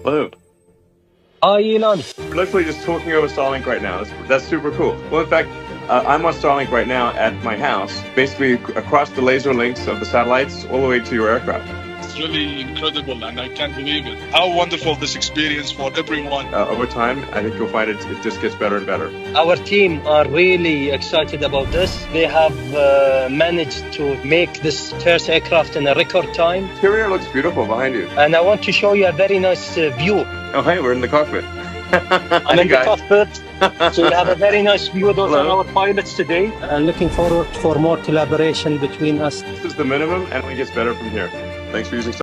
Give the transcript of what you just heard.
Hello. Hi, Elon. We're literally just talking over Starlink right now. That's super cool. Well, in fact, I'm on Starlink right now at my house, basically across the laser links of the satellites all the way to your aircraft. It's really incredible, and I can't believe it. How wonderful this experience for everyone. Over time, I think you'll find it just gets better and better. Our team are really excited about this. They have managed to make this first aircraft in a record time. Interior looks beautiful behind you. And I want to show you a very nice view. Oh, hey, we're in the cockpit. I'm in the cockpit, so you have a very nice view. Those are our pilots today. And looking forward for more collaboration between us. This is the minimum, and it gets better from here. Thanks for using